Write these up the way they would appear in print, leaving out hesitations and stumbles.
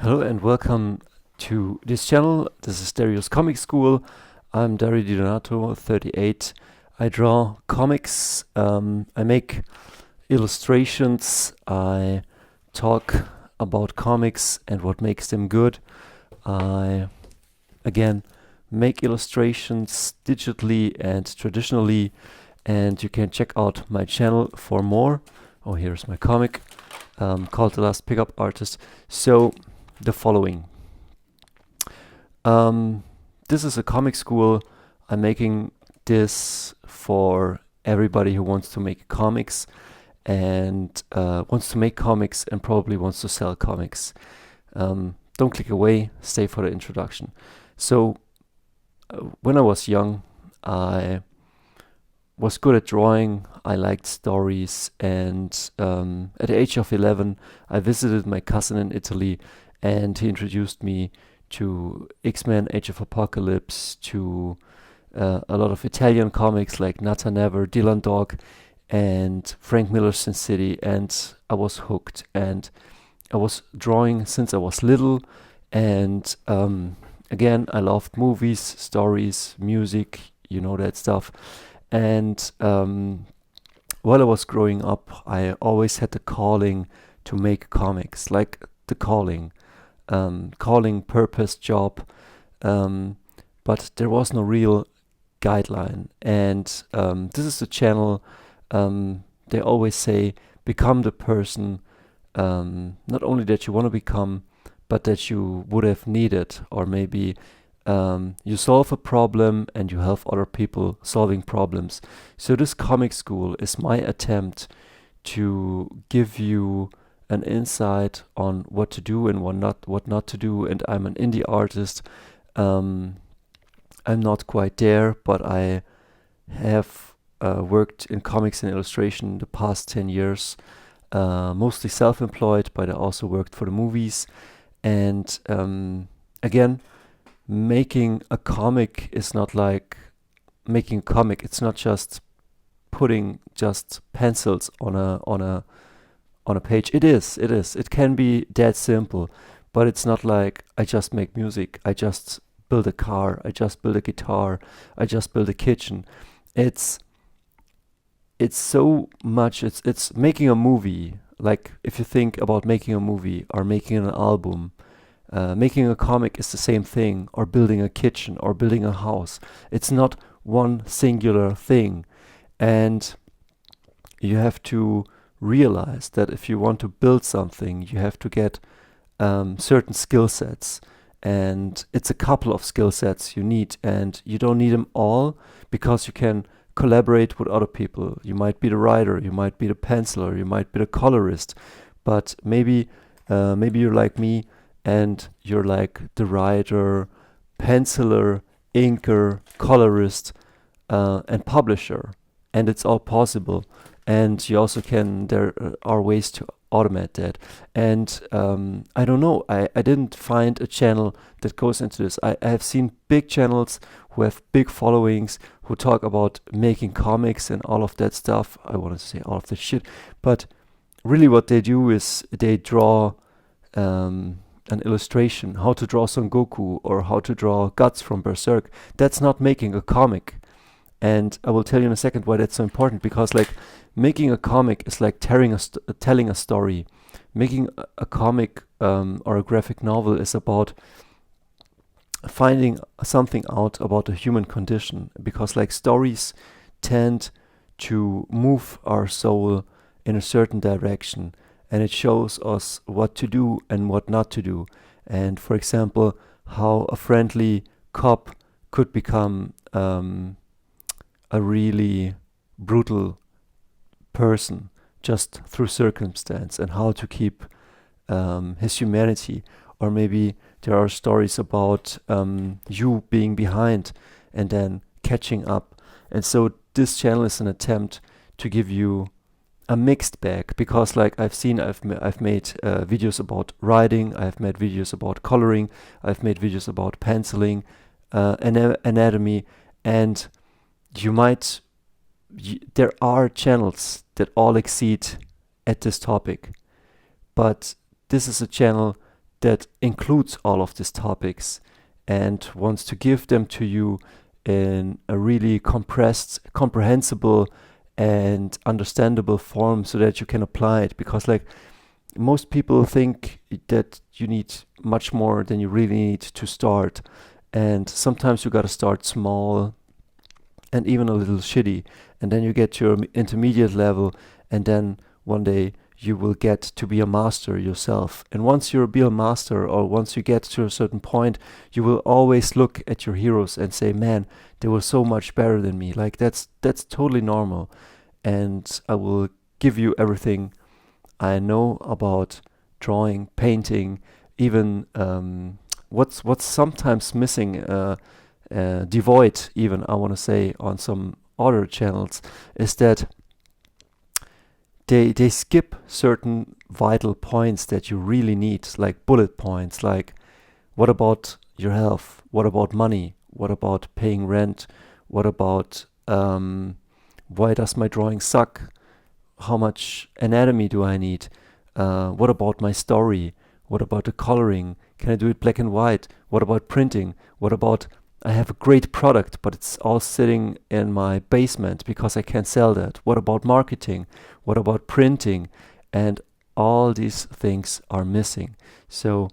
Hello and welcome to this channel. This is Dario's Comic School. I'm Dario 38. I draw comics, I make illustrations, I talk about comics and what makes them good. I, again, make illustrations digitally and traditionally, and you can check out my channel for more. Oh, here's my comic called The Last Pickup Artist. So, the following. This is a comic school. I'm making this for everybody who wants to make comics and wants to make comics and probably wants to sell comics. Don't click away, stay for the introduction. So, when I was young, I was good at drawing. I liked stories, and at the age of 11, I visited my cousin in Italy, and he introduced me to X-Men, Age of Apocalypse, to a lot of Italian comics like Nata Never, Dylan Dog, and Frank Miller's Sin City, and I was hooked. And I was drawing since I was little, and again, I loved movies, stories, music, that stuff. And while I was growing up, I always had the calling to make comics, like the calling, purpose, job, but there was no real guideline. And this is the channel. They always say, become the person, not only that you want to become, but that you would have needed, or maybe you solve a problem and you help other people solving problems. So this comic school is my attempt to give you an insight on what to do and what not to do. And I'm an indie artist. I'm not quite there, but I have worked in comics and illustration the past 10 years, mostly self-employed, but I also worked for the movies. And again, making a comic is not like making a comic. It's not just putting just pencils on a page. It is. It can be that simple, but it's not like I just make music. I just build a car. I just build a guitar. I just build a kitchen. It's so much. It's making a movie. Like if you think about making a movie or making an album, making a comic is the same thing, or building a kitchen or building a house. It's not one singular thing. And you have to realize that if you want to build something, you have to get certain skill sets. And it's a couple of skill sets you need, and you don't need them all, because you can collaborate with other people. You might be the writer, you might be the penciler, you might be the colorist, but maybe you're like me and you're like the writer, penciler, inker, colorist, and publisher, and it's all possible. And you also there are ways to automate that. And I don't know, I didn't find a channel that goes into this. I have seen big channels who have big followings, who talk about making comics and all of that stuff. I want to say all of that shit, but really what they do is they draw an illustration, how to draw Son Goku or how to draw Guts from Berserk. That's not making a comic. And I will tell you in a second why that's so important, because like making a comic is like telling a story. Making a comic or a graphic novel is about finding something out about the human condition, because like stories tend to move our soul in a certain direction, and it shows us what to do and what not to do. And for example, how a friendly cop could become a really brutal person just through circumstance, and how to keep his humanity. Or maybe there are stories about you being behind and then catching up. And so this channel is an attempt to give you a mixed bag, because like I've made videos about writing, I've made videos about coloring, I've made videos about penciling, anatomy, and there are channels that all exceed at this topic, but this is a channel that includes all of these topics and wants to give them to you in a really compressed, comprehensible, and understandable form so that you can apply it. Because like most people think that you need much more than you really need to start. And sometimes you got to start small and even a little shitty. And then you get to your intermediate level. And then one day you will get to be a master yourself. And once you're a master, or once you get to a certain point, you will always look at your heroes and say, man, they were so much better than me. Like that's totally normal. And I will give you everything I know about drawing, painting, even what's sometimes missing, devoid even, I want to say, on some other channels, is that they skip certain vital points that you really need, like bullet points, like what about your health? What about money? What about paying rent? What about why does my drawing suck? How much anatomy do I need? What about my story? What about the coloring? Can I do it black and white? What about printing? What about I have a great product, but it's all sitting in my basement because I can't sell that? What about marketing? What about printing? And all these things are missing. So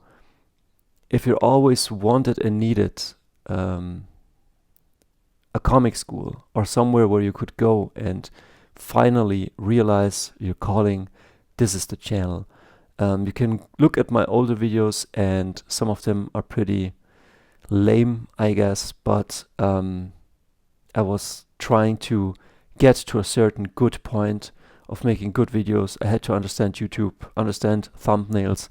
if you're always wanted and needed, a comic school or somewhere where you could go and finally realize your calling, this is the channel. You can look at my older videos, and some of them are pretty lame, I guess, but I was trying to get to a certain good point of making good videos. I had to understand YouTube, understand thumbnails,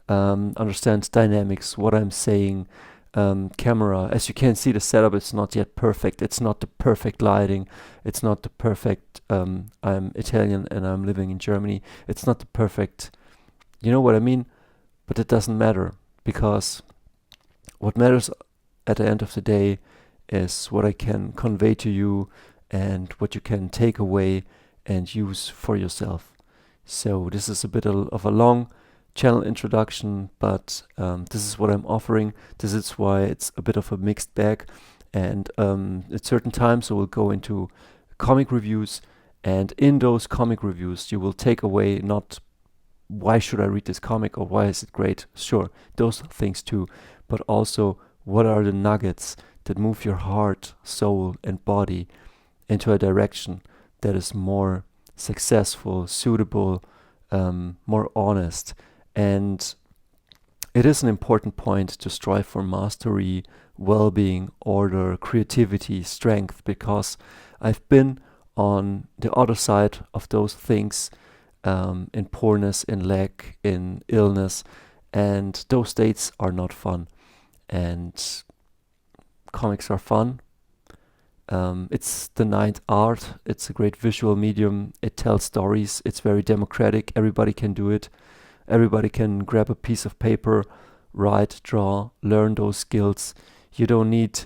understand dynamics, what I'm saying, camera. As you can see, the setup is not yet perfect. It's not the perfect lighting. It's not the perfect, I'm Italian and I'm living in Germany. It's not the perfect, you know what I mean? But it doesn't matter, because what matters at the end of the day is what I can convey to you and what you can take away and use for yourself. So this is a bit of a long channel introduction, but this is what I'm offering. This is why it's a bit of a mixed bag. And at certain times I will go into comic reviews, and in those comic reviews you will take away not why should I read this comic or why is it great, sure, those things too, but also what are the nuggets that move your heart, soul and body into a direction that is more successful, suitable, more honest. And it is an important point to strive for mastery, well-being, order, creativity, strength, because I've been on the other side of those things, in poorness, in lack, in illness, and those states are not fun. And comics are fun. It's the ninth art. It's a great visual medium. It tells stories. It's very democratic. Everybody can do it. Everybody can grab a piece of paper, write, draw, learn those skills. You don't need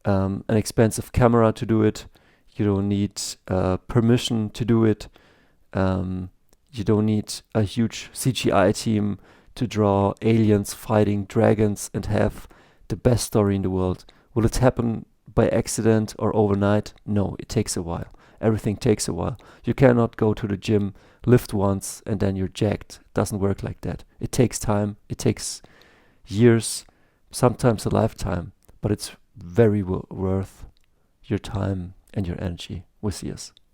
an expensive camera to do it. You don't need permission to do it. You don't need a huge CGI team to draw aliens fighting dragons and have the best story in the world. Will it happen by accident or overnight? No, it takes a while. Everything takes a while. You cannot go to the gym, lift once, and then you're jacked. It doesn't work like that. It takes time. It takes years, sometimes a lifetime, but it's very worth your time and your energy. We'll see us.